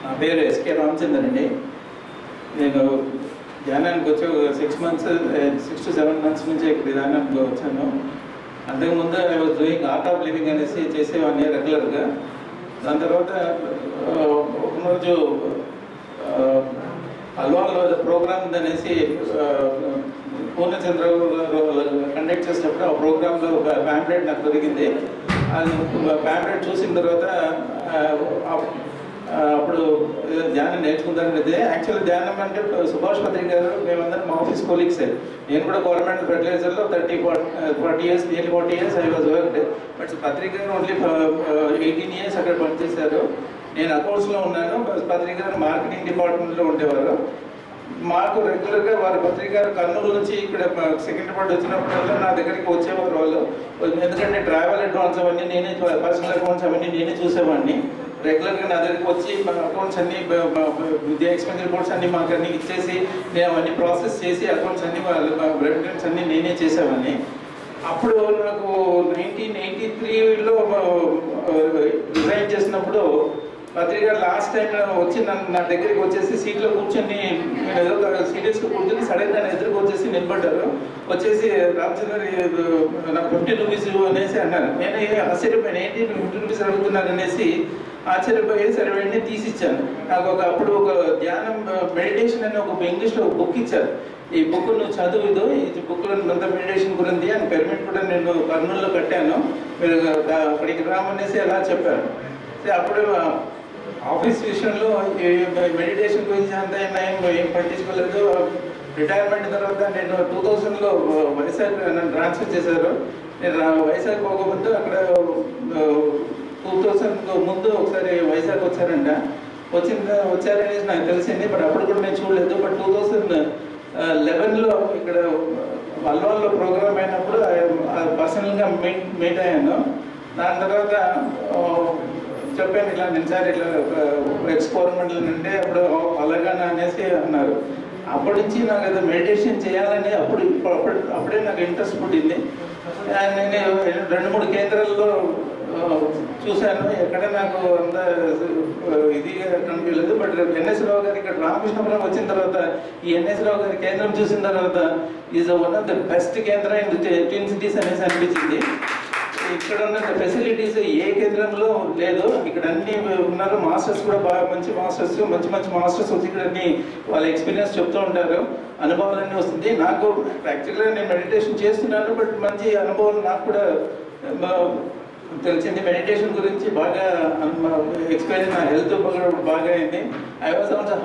నా పేరు ఎస్కే రామచంద్రన్ అండి. నేను ధ్యానానికి వచ్చి 6 to 7 months నుంచి ఇక్కడ ధ్యానానికి వచ్చాను. అంతకుముందు I was doing art of living అనేసి చేసేవాడిని రెగ్యులర్గా. దాని తర్వాత ఒకరోజు అల్వాల్లో ప్రోగ్రామ్ అనేసి పూర్ణచంద్రరావు గారు కండక్ట్ చేసినప్పుడు ఆ ప్రోగ్రాంలో ప్యాంప్లెట్ నాకు దొరికింది. అది ప్యాంప్లెట్ చూసిన తర్వాత అప్పుడు ధ్యానం నేర్చుకుంటానది. యాక్చువల్లీ ధ్యానం అంటే సుభాష్ పత్రిక గారు మేమందరం మా ఆఫీస్ కొలీగ్సే. నేను కూడా గవర్నమెంట్ ఫెర్టిలైజర్లో 40 years I was worked. But పత్రిక గారు ఓన్లీ 18 years అక్కడ పనిచేశారు. నేను అకౌంట్స్లో ఉన్నాను. పత్రిక గారు మార్కెటింగ్ డిపార్ట్మెంట్లో ఉండేవారు. మాకు రెగ్యులర్గా వారి పత్రిక గారు కర్నూలు నుంచి ఇక్కడ సెకండ్రాబాద్ వచ్చినప్పుడల్లా నా దగ్గరికి వచ్చేవారు వాళ్ళు. ఎందుకంటే ట్రావెల్ అడ్వాన్స్ అవన్నీ నేనే, పర్సనల్ అకౌంట్స్ అవన్నీ నేనే చూసేవాడిని. రెగ్యులర్గా నా దగ్గరికి వచ్చి మా అకౌంట్స్ అన్నీ, విద్యా ఎక్స్పెన్స్ రిపోర్ట్స్ అన్నీ మాకు అన్నీ ఇచ్చేసి నేను అవన్నీ ప్రాసెస్ చేసి అకౌంట్స్ అన్నీ రిటర్న్స్ అన్నీ నేనే చేసేవాడిని. అప్పుడు నాకు 1983లో రిజైన్ చేసినప్పుడు పత్రిక లాస్ట్ టైం వచ్చి నా దగ్గరికి వచ్చేసి సీట్లో కూర్చొని ఏదో సీరియస్గా కూర్చొని సడన్గా ఎదురుకు వచ్చేసి నిలబడ్డారు. వచ్చేసి రామచంద్ర నాకు 50 rupees అనేసి అన్నారు. నేను ఆశ్చర్యపోయాను, ఏంటి 50 rupees అడుగుతున్నాను అనేసి ఆశ్చర్యపోయి సరే వెంటనే తీసిచ్చాను. నాకు అప్పుడు ఒక ధ్యానం మెడిటేషన్ అని ఒక ఇంగ్లీష్లో ఒక బుక్ ఇచ్చారు. ఈ బుక్ నువ్వు చదువుదు, ఈ బుక్లో అంత మెడిటేషన్ గురించి అని పెర్మిట్ కూడా నేను కర్నూలులో కట్టాను, మీరు అక్కడికి రామనేసి అలా చెప్పారు. అప్పుడు ఆఫీస్ విషయంలో మెడిటేషన్ గురించి అంత ఏం పట్టించుకోలేదు. రిటైర్మెంట్ తర్వాత నేను 2000లో వైజాగ్ నన్ను ట్రాన్స్ఫర్ చేశారు. నేను వైజాగ్ పోకముందు అక్కడ 2000 ముందు ఒకసారి వైజాగ్ వచ్చారంట. వచ్చారనేసి నాకు తెలిసింది. బట్ అప్పుడు కూడా నేను చూడలేదు. బట్ 2011లో ఇక్కడ అల్వాల్లో ప్రోగ్రామ్ అయినప్పుడు పర్సనల్గా మీట్ అయ్యాను. దాని తర్వాత చెప్పాను ఇట్లా నేను సార్ ఇట్లా ఎక్స్పెరిమెంట్లు అంటే అప్పుడు అలాగని అనేసి అన్నారు. అప్పటి నుంచి నాకు అది మెడిటేషన్ చేయాలని అప్పుడే నాకు ఇంట్రెస్ట్ పుట్టింది. నేను 2-3 కేంద్రాల్లో చూశాను, ఎక్కడ నాకు అంత ఇది కనిపించలేదు. బట్ ఎన్ఎస్ రావు గారు ఇక్కడ రామకృష్ణపురం వచ్చిన తర్వాత ఈ ఎన్ఎస్ రావు గారి కేంద్రం చూసిన తర్వాత is one of the best కేంద్రం ఇన్ ట్విన్ సిటీస్ అనేసి అనిపించింది. ఇక్కడ ఉన్న ఫెసిలిటీస్ ఏ కేంద్రంలో లేదు. ఇక్కడ అన్ని ఉన్నారు. మాస్టర్స్ కూడా బాగా మంచి మాస్టర్స్ వచ్చి ఇక్కడ అన్ని వాళ్ళ ఎక్స్పీరియన్స్ చెప్తూ ఉంటారు. అనుభవాలన్నీ వస్తుంది. నాకు యాక్చువల్గా నేను మెడిటేషన్ చేస్తున్నాను, బట్ మంచి అనుభవం నాకు కూడా తెలిసింది. మెడిటేషన్ గురించి బాగా ఎక్స్పీరియన్స్, నా హెల్త్ బాగా అయింది. I was also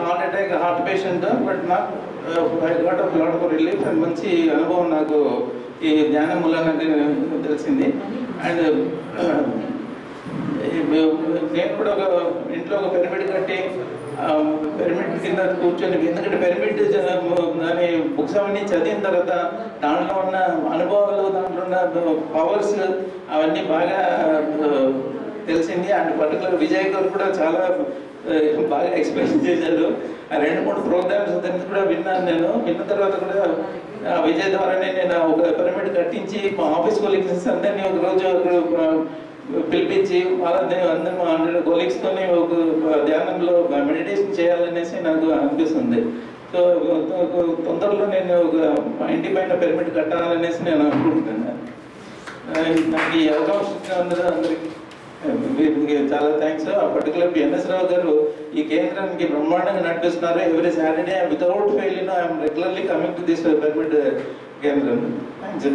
heart patient, but నాకు I got of lot of relief and మంచి అనుభవం నాకు ఈ ధ్యానం మూలంగా తెలిసింది. అండ్ నేను కూడా ఒక ఇంట్లో ఒక పిరమిడ్ కట్టి పిరమిడ్ కింద కూర్చొని, ఎందుకంటే పిరమిడ్ దాని బుక్స్ అవన్నీ చదివిన తర్వాత దాంట్లో ఉన్న అనుభవాలు, దాంట్లో ఉన్న పవర్స్ అవన్నీ బాగా తెలిసింది. అండ్ పర్టికులర్ విజయ్ గారు కూడా చాలా బాగా ఎక్స్ప్లెయిన్ చేశారు. 2-3 ప్రోగ్రామ్స్ కూడా విన్నాను. నేను విన్న తర్వాత కూడా విజయ్ ద్వారానే నేను ఒక పిరమిడ్ కట్టించి మా ఆఫీస్ కొలీగ్స్ అందరినీ ఒక రోజు పిలిపించి వాళ్ళని అందరూ 100 కొలీగ్స్తోనే ఒక ధ్యానంలో మెడిటేషన్ చేయాలనేసి నాకు అనిపిస్తుంది. సో తొందరలో నేను ఒక మా ఇంటి పైన పిరమిడ్ కట్టాలనేసి నేను అనుకుంటున్నాను. నాకు ఈ అవకాశం అందరికీ చాలా థ్యాంక్స్. పర్టికులర్ ఎన్ఎస్ రావు గారు ఈ కేంద్రానికి బ్రహ్మాండంగా నడిపిస్తున్నారు. Every Saturday without fail I'm regularly coming to this pyramid కేంద్రం. థ్యాంక్స్.